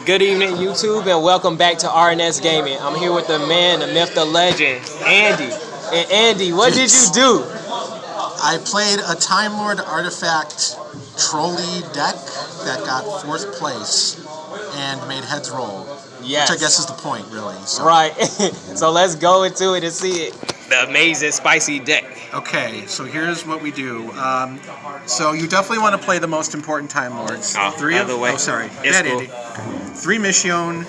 Good evening, YouTube, and welcome back to RNS Gaming. I'm here with the man, the myth, the legend, Andy. And Andy, what did you do? I played a Time Lord Artifact trolley deck that got 4th place and made heads roll. Yes. Which I guess is the point, really. So. Right. So let's go into it and see it. The amazing, spicy deck. Okay, so here's what we do. So you definitely want to play the most important Time Lords. Oh, 3 of the way. Oh, sorry. It's Bad cool. Andy. 3 Mission,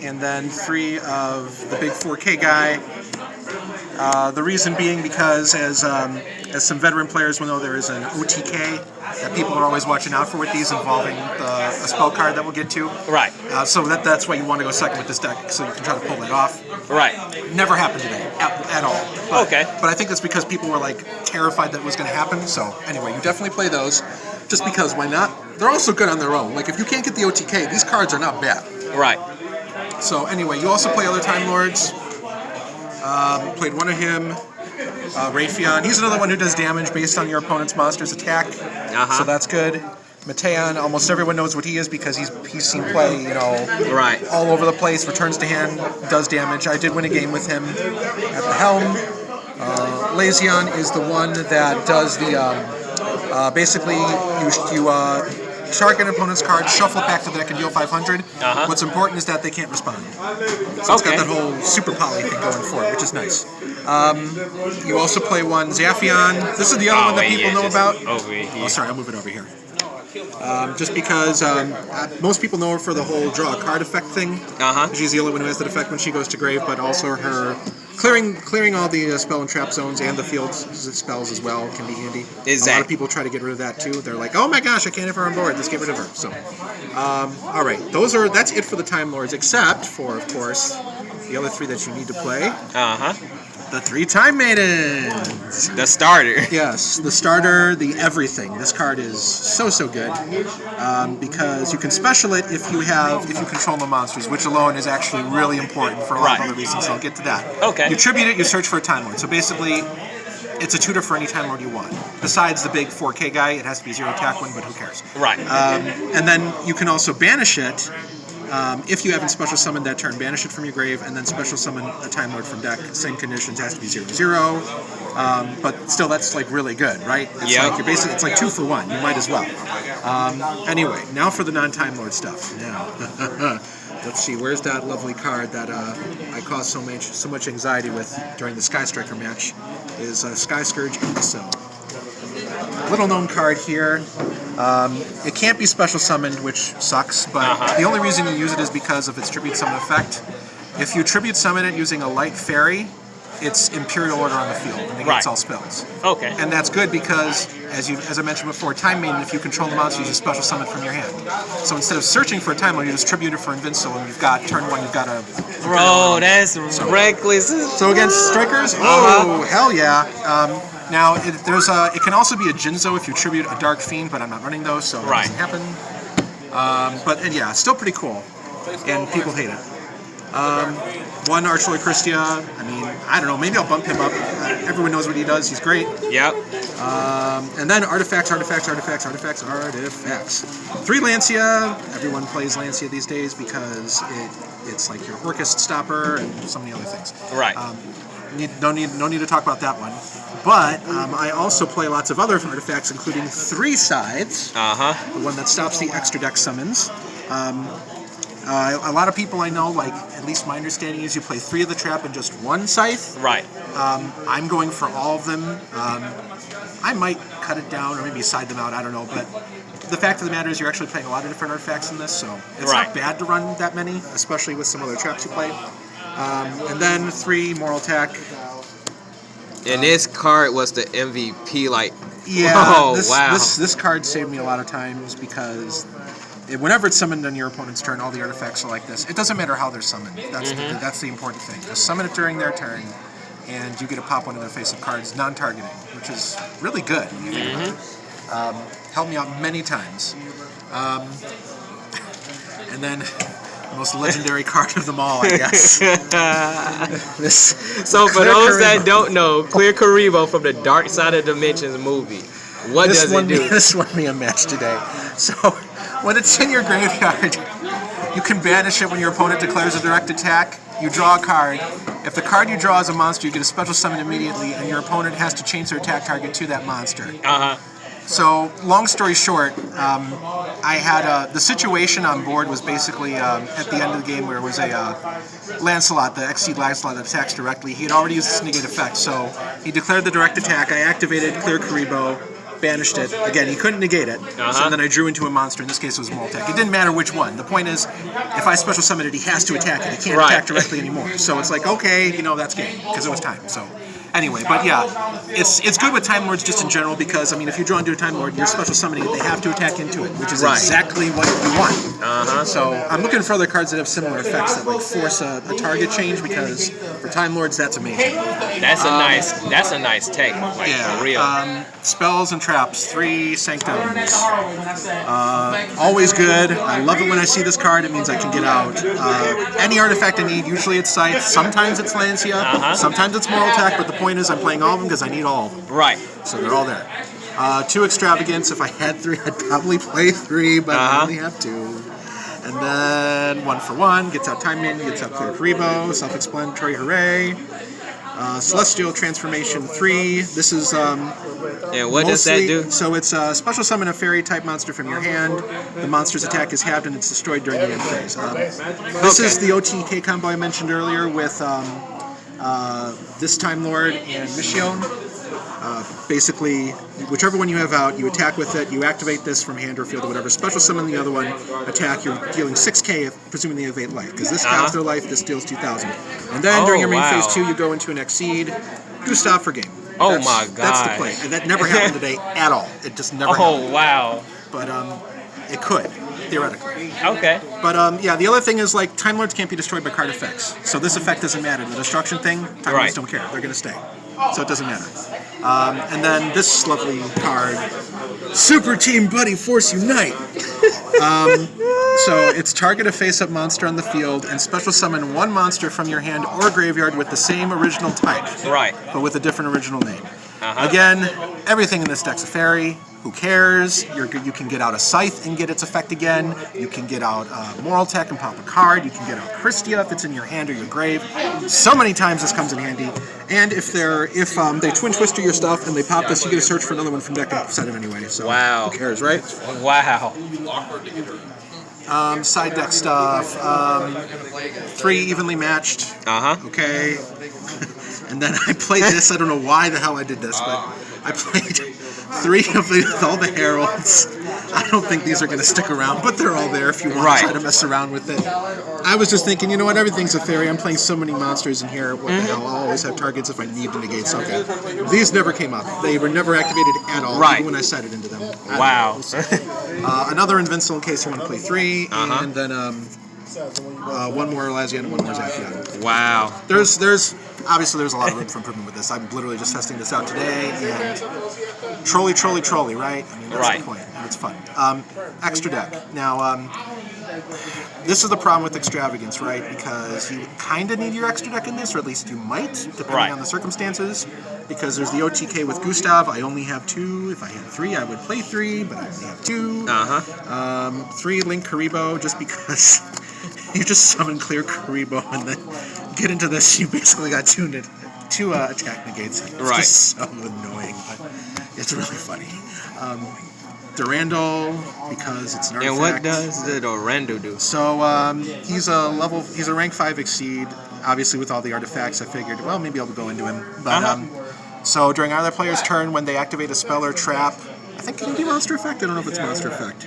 and then 3 of the big 4K guy. The reason being because, as some veteran players will know, there is an OTK that people are always watching out for with these, involving a spell card that we'll get to. Right. So that's why you want to go second with this deck, so you can try to pull that off. Right. Never happened today, at all. But, Okay. But I think that's because people were like terrified that it was going to happen. So anyway, you definitely play those, just because why not? They're also good on their own. Like if you can't get the OTK, these cards are not bad. Right. So anyway, you also play other Time Lords. Played one of him, Raytheon. He's another one who does damage based on your opponent's monster's attack. So that's good. Mateon, almost everyone knows what he is because he's seen play, Right. all over the place. Returns to hand, does damage. I did win a game with him at the helm. Lazion is the one that does the, basically you target an opponent's card, shuffle it back to the deck and deal 500. What's important is that they can't respond. So it's got that whole super poly thing going for it, which is nice. You also play one Zaphion. This is the other one that people know about. Over here. Oh, sorry, I'll move it over here. Just because most people know her for the whole draw a card effect thing. She's the only one who has that effect when she goes to grave, but also her clearing all the spell and trap zones and the field spells as well can be handy. A lot of people try to get rid of that too. They're like, oh my gosh, I can't have her on board. Let's get rid of her. So, all right, that's it for the Time Lords, except for, of course, the other 3 that you need to play. The 3 Time Maidens. The starter. Yes, the starter, the everything. This card is so good because you can special it if you control the monsters, which alone is actually really important for a lot of other reasons. So I'll get to that. Okay. You tribute it, you search for a Time Lord. So basically, it's a tutor for any Time Lord you want. Besides the big 4K guy, it has to be 0 attack one, but who cares? Right. And then you can also banish it. If you haven't special summoned that turn, banish it from your grave, and then special summon a Time Lord from deck. Same conditions, has to be 0/0. But still, that's like really good, right? It's like you're basically, it's like 2 for 1. You might as well. Anyway, now for the non-Time Lord stuff. Now, let's see. Where's that lovely card that I caused so much anxiety with during the Sky Striker match? Is Sky Scourge Imbecile. Little known card here. It can't be special summoned, which sucks, but the only reason you use it is because of its tribute summon effect. If you tribute summon it using a light fairy, it's Imperial Order on the field, and it gets all spells. Okay. And that's good because, as I mentioned before, Time Maiden, if you control the monster, you just special summon it from your hand. So instead of searching for a Time Lord, you just tribute it for Invincible, and you've got, turn 1, you've got a... Bro, that's reckless. So against Strikers? Oh, hell yeah. Now, it can also be a Jinzo if you tribute a Dark Fiend, but I'm not running those, so that doesn't happen. But yeah, still pretty cool, and people hate it. One Archroy Christia, I mean, I don't know, maybe I'll bump him up. Everyone knows what he does, he's great. Yep. And then artifacts. 3 Lancia, everyone plays Lancia these days because it's like your Orchest stopper and so many other things. Right. No need to talk about that one. But I also play lots of other artifacts, including 3 sides. The one that stops the extra deck summons. A lot of people I know, like, at least my understanding is you play 3 of the trap and just 1 scythe. Right. I'm going for all of them. I might cut it down or maybe side them out, I don't know. But the fact of the matter is you're actually playing a lot of different artifacts in this, so it's not bad to run that many, especially with some other traps you play. And then 3 Moral Attack. And this card was the MVP, like, yeah, this card saved me a lot of times because whenever it's summoned on your opponent's turn, all the artifacts are like this. It doesn't matter how they're summoned. That's the important thing. Just summon it during their turn, and you get to pop one of their face-up cards, non-targeting, which is really good when you think about it. Helped me out many times. And then the most legendary card of them all, I guess. So for those that don't know, Clear Karibo from the Dark Side of Dimensions movie. What does it do? This won me a match today. So when it's in your graveyard, You can banish it when your opponent declares a direct attack. You draw a card. If the card you draw is a monster, you get a special summon immediately, and your opponent has to change their attack target to that monster. So, long story short, I had the situation on board was basically at the end of the game where it was a Lancelot, the Exceed Lancelot that attacks directly. He had already used this negate effect, so he declared the direct attack. I activated Clear Karibo, banished it. Again, he couldn't negate it, so then I drew into a monster. In this case, it was Moltec. It didn't matter which one. The point is, if I special summon it, he has to attack it. He can't attack directly anymore. So it's like, okay, that's game, because it was time. So. Anyway, but yeah, it's good with Time Lords just in general because, I mean, if you draw into a Time Lord, you're special summoning it, they have to attack into it, which is exactly what you want. So I'm looking for other cards that have similar effects that like force a target change because for Time Lords, that's amazing. That's a nice take, like for real. Spells and traps, 3 Sanctums. Always good. I love it when I see this card. It means I can get out any artifact I need. Usually it's Scythe. Sometimes it's Lancia. Sometimes it's Moral Attack, but the point is I'm playing all of them because I need all of them. Right. So they're all there. 2 Extravagance. If I had 3, I'd probably play 3, but I only have 2. And then 1 for 1. Gets out Time Minion, gets out Clear Karibo. Self-explanatory, hooray. Celestial Transformation 3. This is and what does that do? So it's a special summon a fairy type monster from your hand. The monster's attack is halved and it's destroyed during the end phase. This is the OTK combo I mentioned earlier with this Time Lord and Mission. Basically, whichever one you have out, you attack with it, you activate this from hand or field or whatever, special summon the other one, attack, you're dealing 6k, presuming they have 8 life, because this halves their life, this deals 2,000. And then during your main phase 2, you go into an Exceed, Gustav for game. My god. That's the play, and that never happened today at all. It just never happened. Wow. But it could, theoretically. Okay. But yeah, the other thing is like Time Lords can't be destroyed by card effects, so this effect doesn't matter. The destruction thing, Time Lords don't care. They're going to stay, so it doesn't matter. And then this lovely card, Super Team Buddy Force Unite. So it's target a face-up monster on the field and special summon 1 monster from your hand or graveyard with the same original type, but with a different original name. Again, everything in this deck's a fairy. Who cares? You can get out a Scythe and get its effect again. You can get out Moral Tech and pop a card. You can get out Christia if it's in your hand or your grave. So many times this comes in handy. And if they Twin Twister your stuff and they pop this, you get to search for another one from deck and set it anyway. So who cares, right? Wow. Side deck stuff. 3 evenly matched. Okay. And then I played this. I don't know why the hell I did this, but I played 3 of them with all the heralds. I don't think these are going to stick around, but they're all there if you want to try to mess around with it. I was just thinking, you know what, everything's a fairy. I'm playing so many monsters in here. What the hell? I'll always have targets if I need to negate something. These never came up. They were never activated at all, even when I set it into them. Wow. Another Invincible in case you want to play 3, and then 1 more Lazian and 1 more Zaphion. Wow. There's obviously there's a lot of room for improvement with this. I'm literally just testing this out today, and trolley, right? I mean, that's the point, and it's fun. Extra deck. Now, this is the problem with Extravagance, right? Because you kind of need your extra deck in this, or at least you might, depending on the circumstances. Because there's the OTK with Gustav. I only have 2. If I had 3, I would play 3, but I only have 2. 3 Link Karibo, just because you just summon Clear Karibo and then get into this. You basically got 2 attack negates. It's just so annoying, but it's really funny. Durandal, because it's an artifact. And what does the Durandal do? So he's a rank 5 Exceed. Obviously, with all the artifacts, I figured, well, maybe I'll go into him. But so during either player's turn, when they activate a spell or trap, I think it can be Monster Effect. I don't know if it's Monster Effect.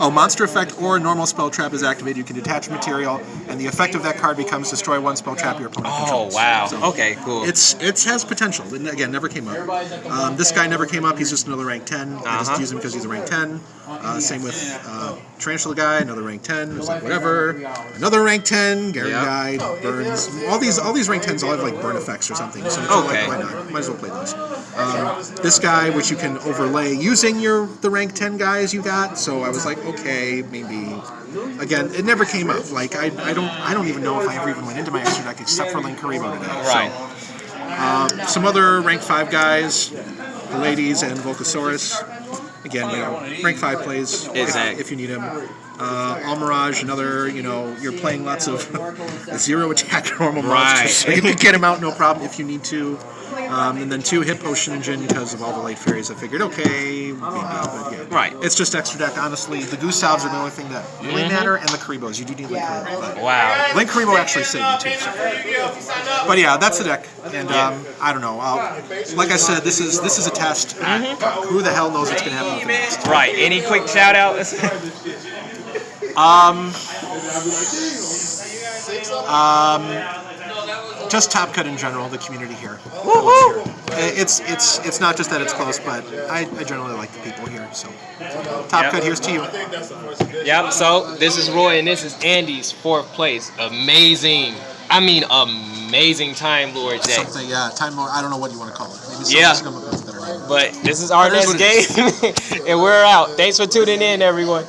Oh, Monster Effect or normal spell trap is activated. You can detach material, and the effect of that card becomes destroy 1 spell trap your opponent controls. Oh, wow. So okay, cool. It has potential. It, again, never came up. This guy never came up. He's just another rank 10. I just use him because he's a rank 10. Same with Tarantula guy, another rank 10. It's like whatever. Another rank 10. Gary guy, Burns. All these rank 10s all have like burn effects or something. So it's like, why not? Might as well play those. This guy, which you can overlay using the rank 10 guys you got. So I was like, okay, maybe. Again, it never came up. Like I don't even know if I ever even went into my extra deck except for Link Karibo today. Right. So, some other rank 5 guys, Pallades and Volcasaurus. Again, rank 5 plays if you need him. Almirage, another, you're playing lots of 0 attack normal monsters, so you can get him out no problem if you need to. And then 2 hit potion engine because of all the light fairies. I figured, okay, maybe, but yeah. Right. It's just extra deck, honestly. The Gustavs are the only thing that really matter, and the Karibos. You do need Link Karibo. Wow. Link Karibo actually saved me too. So. But yeah, that's the deck, and I don't know. Like I said, this is a test. Who the hell knows what's going to happen with the next? Right. Any quick shout outs? Just Top Cut in general, the community here. Woo-hoo! It's not just that it's close, but I generally like the people here. So Top Cut, here's to you. Yep. So this is Roy, and this is Andy's 4th place. Amazing. I mean, amazing Time Lord deck. Something, yeah. Time Lord. I don't know what you want to call it. Maybe Yeah. But this is our next game, and we're out. Thanks for tuning in, everyone.